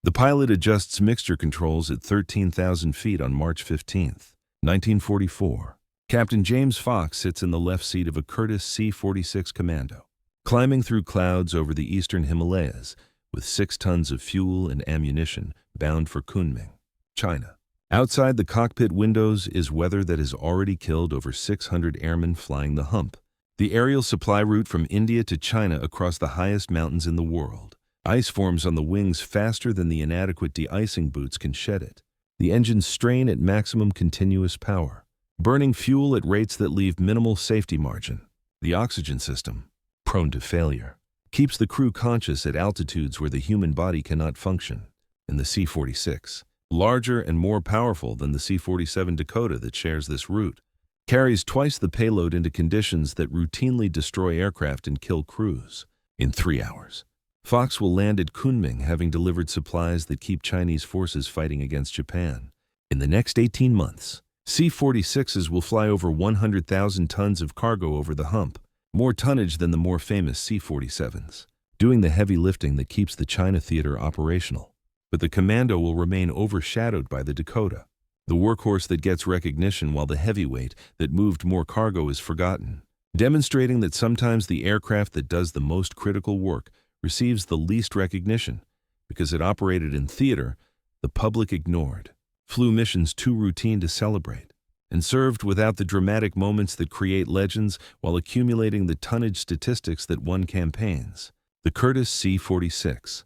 The pilot adjusts mixture controls at 13,000 feet on March 15, 1944. Captain James Fox sits in the left seat of a Curtiss C-46 Commando, climbing through clouds over the eastern Himalayas with 6 tons of fuel and ammunition bound for Kunming, China. Outside the cockpit windows is weather that has already killed over 600 airmen flying the hump. The aerial supply route from India to China across the highest mountains in the world. Ice forms on the wings faster than the inadequate de-icing boots can shed it. The engines strain at maximum continuous power, burning fuel at rates that leave minimal safety margin. The oxygen system, prone to failure, keeps the crew conscious at altitudes where the human body cannot function. In the C-46, larger and more powerful than the C-47 Dakota that shares this route, carries twice the payload into conditions that routinely destroy aircraft and kill crews. In 3 hours, Fox will land at Kunming, having delivered supplies that keep Chinese forces fighting against Japan. In the next 18 months, C-46s will fly over 100,000 tons of cargo over the hump, more tonnage than the more famous C-47s, doing the heavy lifting that keeps the China theater operational. But the Commando will remain overshadowed by the Dakota, the workhorse that gets recognition while the heavyweight that moved more cargo is forgotten, demonstrating that sometimes the aircraft that does the most critical work receives the least recognition because it operated in theater the public ignored, flew missions too routine to celebrate, and served without the dramatic moments that create legends while accumulating the tonnage statistics that won campaigns. The Curtiss C-46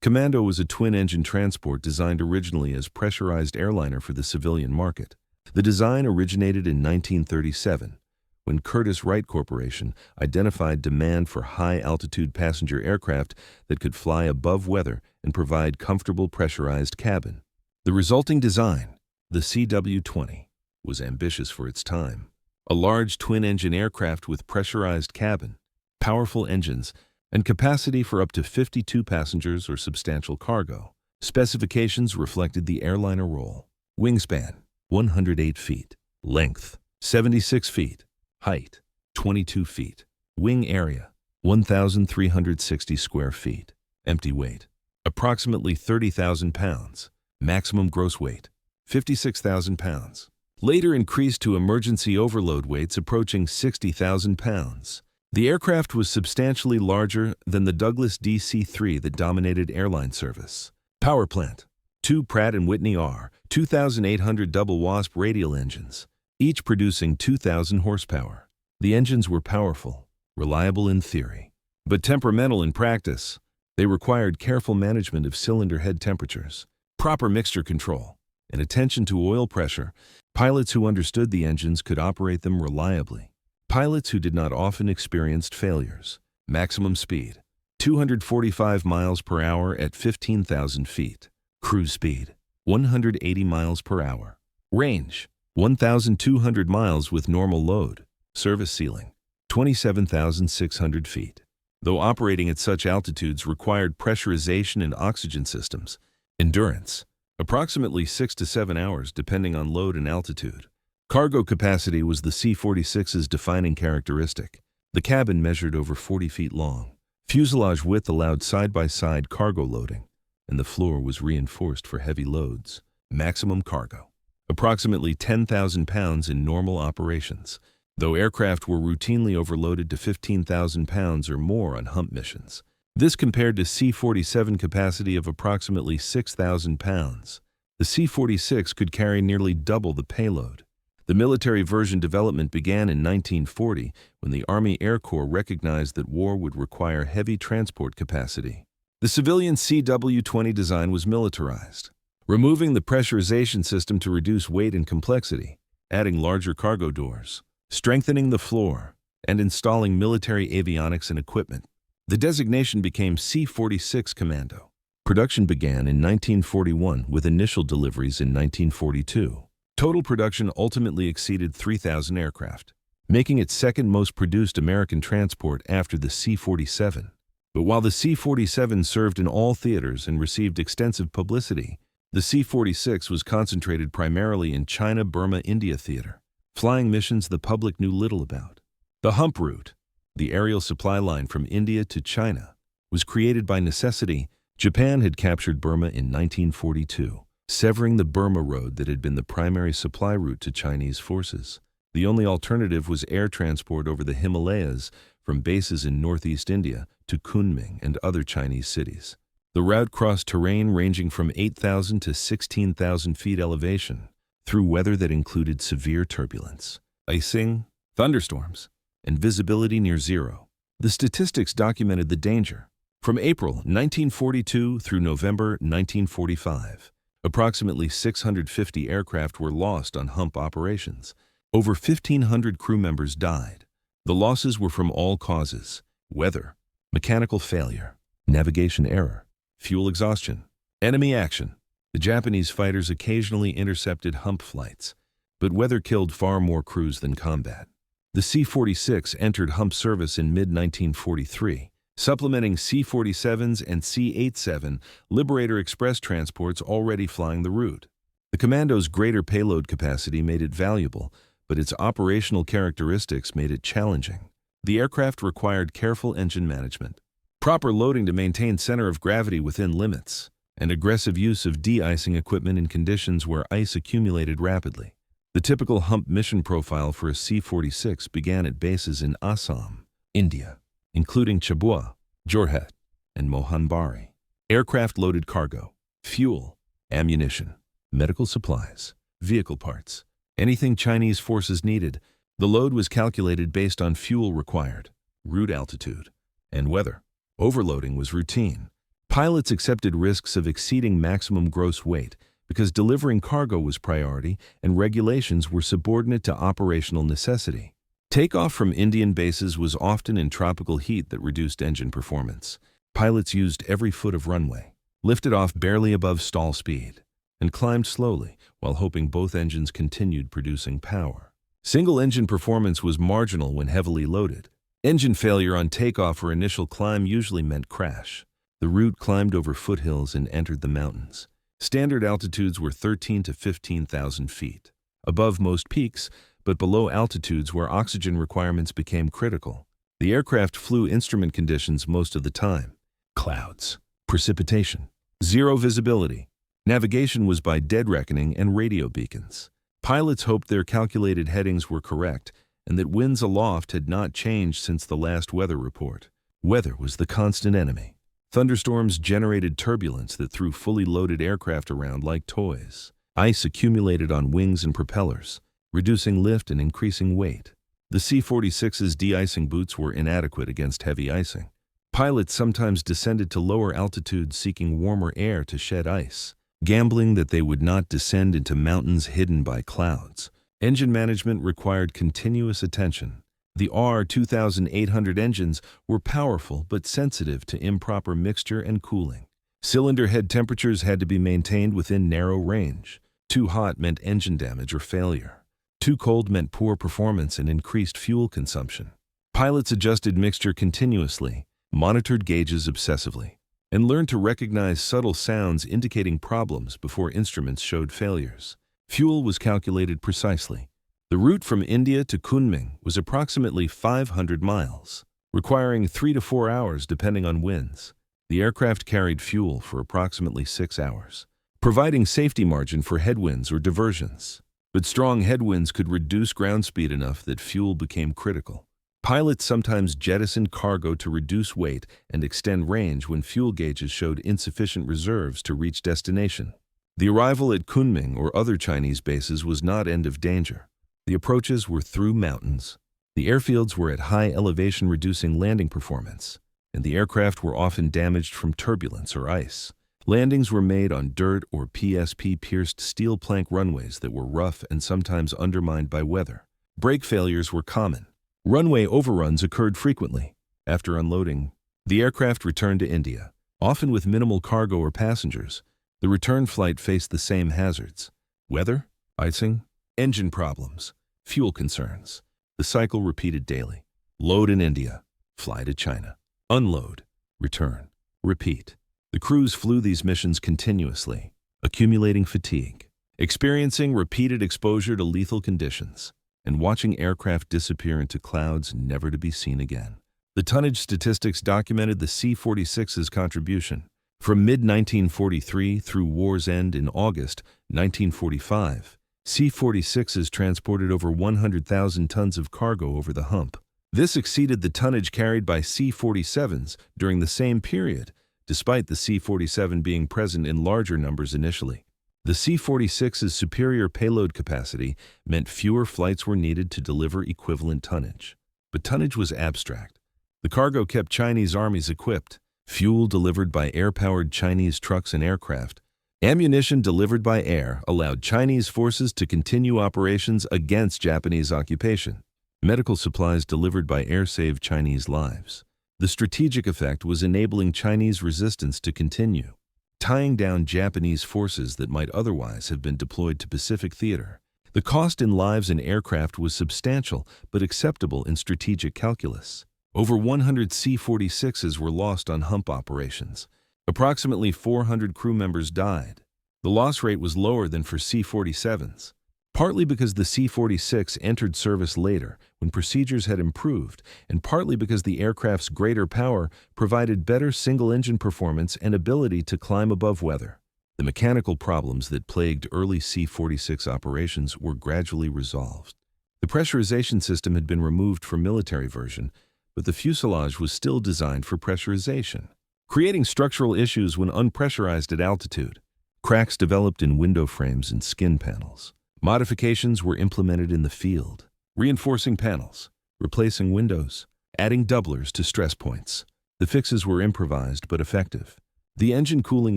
Commando was a twin-engine transport designed originally as pressurized airliner for the civilian market. The design originated in 1937, when Curtiss Wright Corporation identified demand for high-altitude passenger aircraft that could fly above weather and provide comfortable pressurized cabin. The resulting design, the CW-20, was ambitious for its time. A large twin-engine aircraft with pressurized cabin, powerful engines, and capacity for up to 52 passengers or substantial cargo. Specifications reflected the airliner role. Wingspan, 108 feet. Length, 76 feet. Height, 22 feet. Wing area, 1,360 square feet. Empty weight, approximately 30,000 pounds. Maximum gross weight, 56,000 pounds. Later increased to emergency overload weights approaching 60,000 pounds. The aircraft was substantially larger than the Douglas DC-3 that dominated airline service. Power plant, 2 Pratt & Whitney R2800 double WASP radial engines, each producing 2,000 horsepower. The engines were powerful, reliable in theory, but temperamental in practice. They required careful management of cylinder head temperatures, proper mixture control, and attention to oil pressure. Pilots who understood the engines could operate them reliably. Pilots who did not often experienced failures. Maximum speed, 245 miles per hour at 15,000 feet. Cruise speed, 180 miles per hour. Range, 1,200 miles with normal load. Service ceiling, 27,600 feet. Though operating at such altitudes required pressurization and oxygen systems. Endurance, approximately 6 to 7 hours depending on load and altitude. Cargo capacity was the C-46's defining characteristic. The cabin measured over 40 feet long. Fuselage width allowed side-by-side cargo loading, and the floor was reinforced for heavy loads. Maximum cargo, approximately 10,000 pounds in normal operations, though aircraft were routinely overloaded to 15,000 pounds or more on hump missions. This compared to C-47 capacity of approximately 6,000 pounds. The C-46 could carry nearly double the payload. The military version development began in 1940 when the Army Air Corps recognized that war would require heavy transport capacity. The civilian CW-20 design was militarized, removing the pressurization system to reduce weight and complexity, adding larger cargo doors, strengthening the floor, and installing military avionics and equipment. The designation became C-46 Commando. Production began in 1941 with initial deliveries in 1942. Total production ultimately exceeded 3,000 aircraft, making it second most produced American transport after the C-47. But while the C-47 served in all theaters and received extensive publicity, the C-46 was concentrated primarily in China, Burma, India theater, flying missions the public knew little about. The hump route, the aerial supply line from India to China, was created by necessity Japan had captured Burma in 1942, severing the Burma Road that had been the primary supply route to Chinese forces. The only alternative was air transport over the Himalayas from bases in northeast India to Kunming and other Chinese cities. The route crossed terrain ranging from 8,000 to 16,000 feet elevation, through weather that included severe turbulence, icing, thunderstorms, and visibility near zero. The statistics documented the danger. From April 1942 through November 1945, approximately 650 aircraft were lost on hump operations. Over 1,500 crew members died. The losses were from all causes: weather, mechanical failure, navigation error, fuel exhaustion, enemy action. The Japanese fighters occasionally intercepted hump flights, but weather killed far more crews than combat. The C-46 entered hump service in mid-1943, supplementing C-47s and C-87 Liberator Express transports already flying the route. The Commando's greater payload capacity made it valuable, but its operational characteristics made it challenging. The aircraft required careful engine management, proper loading to maintain center of gravity within limits, and aggressive use of de-icing equipment in conditions where ice accumulated rapidly. The typical hump mission profile for a C-46 began at bases in Assam, India, including Chabua, Jorhat, and Mohanbari. Aircraft loaded cargo, fuel, ammunition, medical supplies, vehicle parts, anything Chinese forces needed. The load was calculated based on fuel required, route altitude, and weather. Overloading was routine. Pilots accepted risks of exceeding maximum gross weight because delivering cargo was priority and regulations were subordinate to operational necessity. Takeoff from Indian bases was often in tropical heat that reduced engine performance. Pilots used every foot of runway, lifted off barely above stall speed, and climbed slowly while hoping both engines continued producing power. Single-engine performance was marginal when heavily loaded. Engine failure on takeoff or initial climb usually meant crash. The route climbed over foothills and entered the mountains. Standard altitudes were 13 to 15,000 feet, above most peaks, but below altitudes where oxygen requirements became critical. The aircraft flew instrument conditions most of the time: clouds, precipitation, zero visibility. Navigation was by dead reckoning and radio beacons. Pilots hoped their calculated headings were correct and that winds aloft had not changed since the last weather report. Weather was the constant enemy. Thunderstorms generated turbulence that threw fully loaded aircraft around like toys. Ice accumulated on wings and propellers, reducing lift and increasing weight. The C-46's de-icing boots were inadequate against heavy icing. Pilots sometimes descended to lower altitudes seeking warmer air to shed ice, gambling that they would not descend into mountains hidden by clouds. Engine management required continuous attention. The R-2800 engines were powerful but sensitive to improper mixture and cooling. Cylinder head temperatures had to be maintained within narrow range. Too hot meant engine damage or failure. Too cold meant poor performance and increased fuel consumption. Pilots adjusted mixture continuously, monitored gauges obsessively, and learned to recognize subtle sounds indicating problems before instruments showed failures. Fuel was calculated precisely. The route from India to Kunming was approximately 500 miles, requiring 3 to 4 hours depending on winds. The aircraft carried fuel for approximately 6 hours, providing safety margin for headwinds or diversions. But strong headwinds could reduce ground speed enough that fuel became critical. Pilots sometimes jettisoned cargo to reduce weight and extend range when fuel gauges showed insufficient reserves to reach destination. The arrival at Kunming or other Chinese bases was not end of danger. The approaches were through mountains. The airfields were at high elevation, reducing landing performance, and the aircraft were often damaged from turbulence or ice. Landings were made on dirt or PSP-pierced steel plank runways that were rough and sometimes undermined by weather. Brake failures were common. Runway overruns occurred frequently. After unloading, the aircraft returned to India, often with minimal cargo or passengers. The return flight faced the same hazards: weather, icing, engine problems, fuel concerns. The cycle repeated daily. Load in India, fly to China, unload, return, repeat. The crews flew these missions continuously, accumulating fatigue, experiencing repeated exposure to lethal conditions, and watching aircraft disappear into clouds never to be seen again. The tonnage statistics documented the C-46's contribution. From mid-1943 through war's end in August 1945, C-46s transported over 100,000 tons of cargo over the hump. This exceeded the tonnage carried by C-47s during the same period, despite the C-47 being present in larger numbers initially. The C-46's superior payload capacity meant fewer flights were needed to deliver equivalent tonnage. But tonnage was abstract. The cargo kept Chinese armies equipped, fuel delivered by air-powered Chinese trucks and aircraft. Ammunition delivered by air allowed Chinese forces to continue operations against Japanese occupation. Medical supplies delivered by air saved Chinese lives. The strategic effect was enabling Chinese resistance to continue, tying down Japanese forces that might otherwise have been deployed to Pacific Theater. The cost in lives and aircraft was substantial but acceptable in strategic calculus. Over 100 C-46s were lost on hump operations. Approximately 400 crew members died. The loss rate was lower than for C-47s, partly because the C-46 entered service later when procedures had improved, and partly because the aircraft's greater power provided better single-engine performance and ability to climb above weather. The mechanical problems that plagued early C-46 operations were gradually resolved. The pressurization system had been removed for military version, but the fuselage was still designed for pressurization, creating structural issues when unpressurized at altitude. Cracks developed in window frames and skin panels. Modifications were implemented in the field, reinforcing panels, replacing windows, adding doublers to stress points. The fixes were improvised but effective. The engine cooling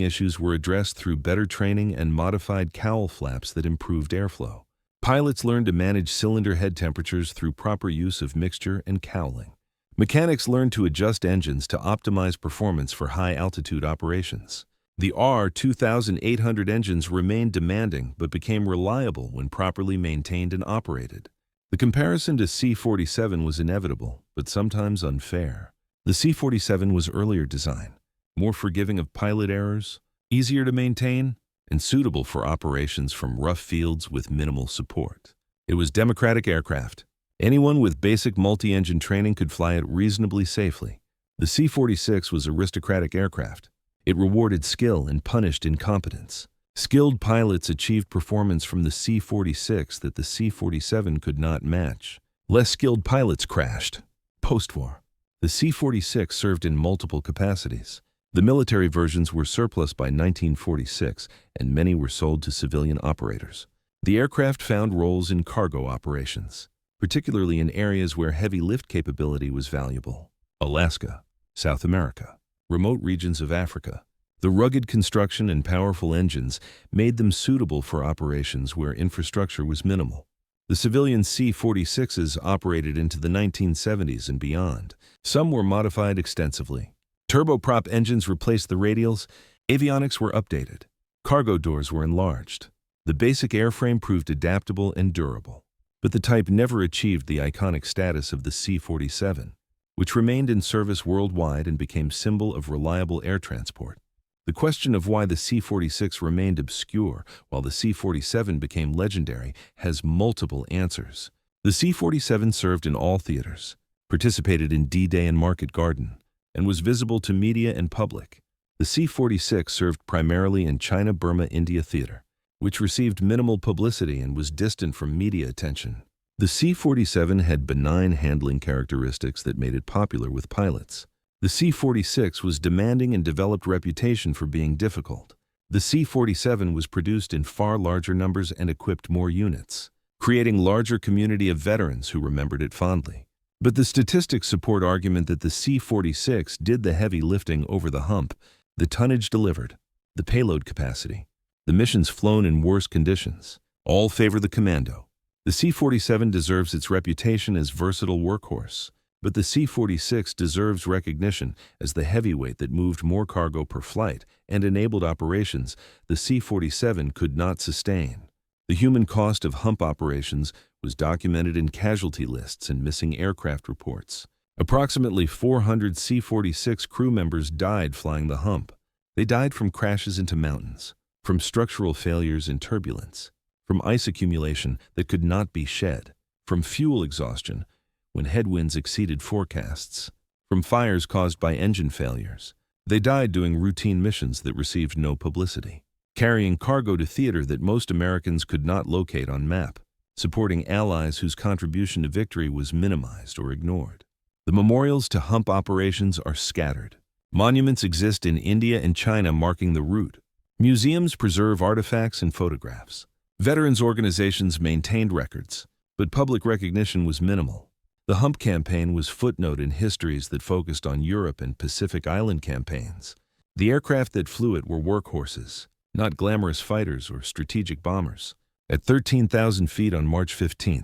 issues were addressed through better training and modified cowl flaps that improved airflow. Pilots learned to manage cylinder head temperatures through proper use of mixture and cowling. Mechanics learned to adjust engines to optimize performance for high-altitude operations. The R-2800 engines remained demanding but became reliable when properly maintained and operated. The comparison to C-47 was inevitable, but sometimes unfair. The C-47 was earlier design, more forgiving of pilot errors, easier to maintain, and suitable for operations from rough fields with minimal support. It was democratic aircraft. Anyone with basic multi-engine training could fly it reasonably safely. The C-46 was aristocratic aircraft. It rewarded skill and punished incompetence. Skilled pilots achieved performance from the C-46 that the C-47 could not match. Less skilled pilots crashed. Post-war, the C-46 served in multiple capacities. The military versions were surplus by 1946, and many were sold to civilian operators. The aircraft found roles in cargo operations, particularly in areas where heavy lift capability was valuable. Alaska, South America, remote regions of Africa. The rugged construction and powerful engines made them suitable for operations where infrastructure was minimal. The civilian C-46s operated into the 1970s and beyond. Some were modified extensively. Turboprop engines replaced the radials, avionics were updated, cargo doors were enlarged. The basic airframe proved adaptable and durable. But the type never achieved the iconic status of the C-47, which remained in service worldwide and became symbol of reliable air transport. The question of why the C-46 remained obscure while the C-47 became legendary has multiple answers. The C-47 served in all theaters, participated in D-Day and Market Garden, and was visible to media and public. The C-46 served primarily in China-Burma-India theater, which received minimal publicity and was distant from media attention. The C-47 had benign handling characteristics that made it popular with pilots. The C-46 was demanding and developed reputation for being difficult. The C-47 was produced in far larger numbers and equipped more units, creating larger community of veterans who remembered it fondly. But the statistics support argument that the C-46 did the heavy lifting over the hump. The tonnage delivered, the payload capacity, the missions flown in worse conditions, all favor the commando. The C-47 deserves its reputation as versatile workhorse, but the C-46 deserves recognition as the heavyweight that moved more cargo per flight and enabled operations the C-47 could not sustain. The human cost of hump operations was documented in casualty lists and missing aircraft reports. Approximately 400 C-46 crew members died flying the hump. They died from crashes into mountains, from structural failures and turbulence, from ice accumulation that could not be shed, from fuel exhaustion when headwinds exceeded forecasts, from fires caused by engine failures, They died doing routine missions that received no publicity, carrying cargo to theater that most Americans could not locate on map, supporting allies whose contribution to victory was minimized or ignored. The memorials to hump operations are scattered. Monuments exist in India and China marking the route. Museums preserve artifacts and photographs. Veterans organizations maintained records, but public recognition was minimal. The Hump campaign was footnote in histories that focused on Europe and Pacific Island campaigns. The aircraft that flew it were workhorses, not glamorous fighters or strategic bombers. At 13,000 feet on March 15,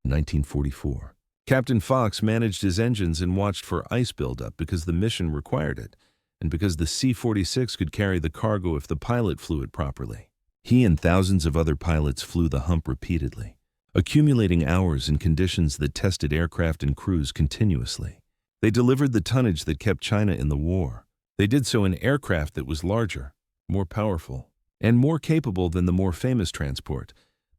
1944, Captain Fox managed his engines and watched for ice buildup because the mission required it, and because the C-46 could carry the cargo if the pilot flew it properly. He and thousands of other pilots flew the Hump repeatedly, accumulating hours in conditions that tested aircraft and crews continuously. They delivered the tonnage that kept China in the war. They did so in aircraft that was larger, more powerful, and more capable than the more famous transport,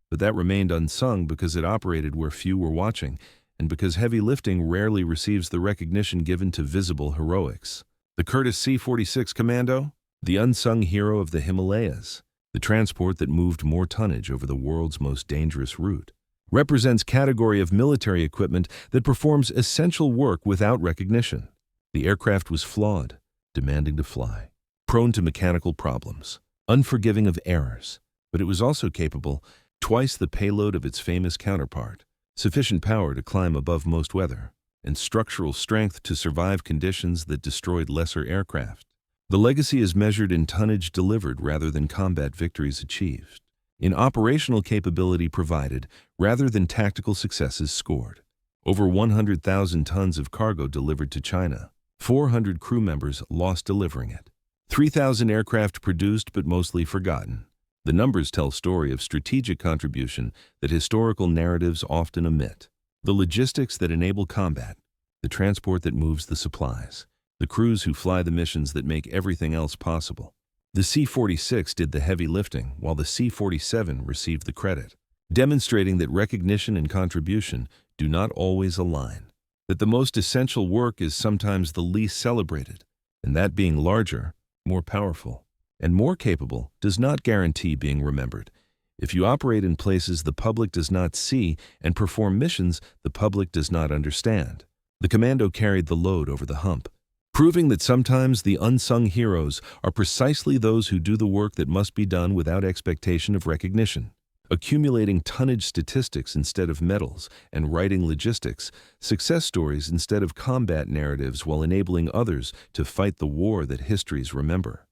but that remained unsung because it operated where few were watching, and because heavy lifting rarely receives the recognition given to visible heroics. The Curtiss C-46 Commando, the unsung hero of the Himalayas, the transport that moved more tonnage over the world's most dangerous route, represents category of military equipment that performs essential work without recognition. The aircraft was flawed, demanding to fly, prone to mechanical problems, unforgiving of errors, but it was also capable, twice the payload of its famous counterpart, sufficient power to climb above most weather, and structural strength to survive conditions that destroyed lesser aircraft. The legacy is measured in tonnage delivered rather than combat victories achieved, in operational capability provided rather than tactical successes scored. Over 100,000 tons of cargo delivered to China, 400 crew members lost delivering it, 3,000 aircraft produced but mostly forgotten. The numbers tell story of strategic contribution that historical narratives often omit. The logistics that enable combat, the transport that moves the supplies, the crews who fly the missions that make everything else possible. The C-46 did the heavy lifting, while the C-47 received the credit, demonstrating that recognition and contribution do not always align, that the most essential work is sometimes the least celebrated, and that being larger, more powerful, and more capable does not guarantee being remembered. If you operate in places the public does not see and perform missions the public does not understand. The Commando carried the load over the Hump, proving that sometimes the unsung heroes are precisely those who do the work that must be done without expectation of recognition. Accumulating tonnage statistics instead of medals and writing logistics, success stories instead of combat narratives while enabling others to fight the war that histories remember.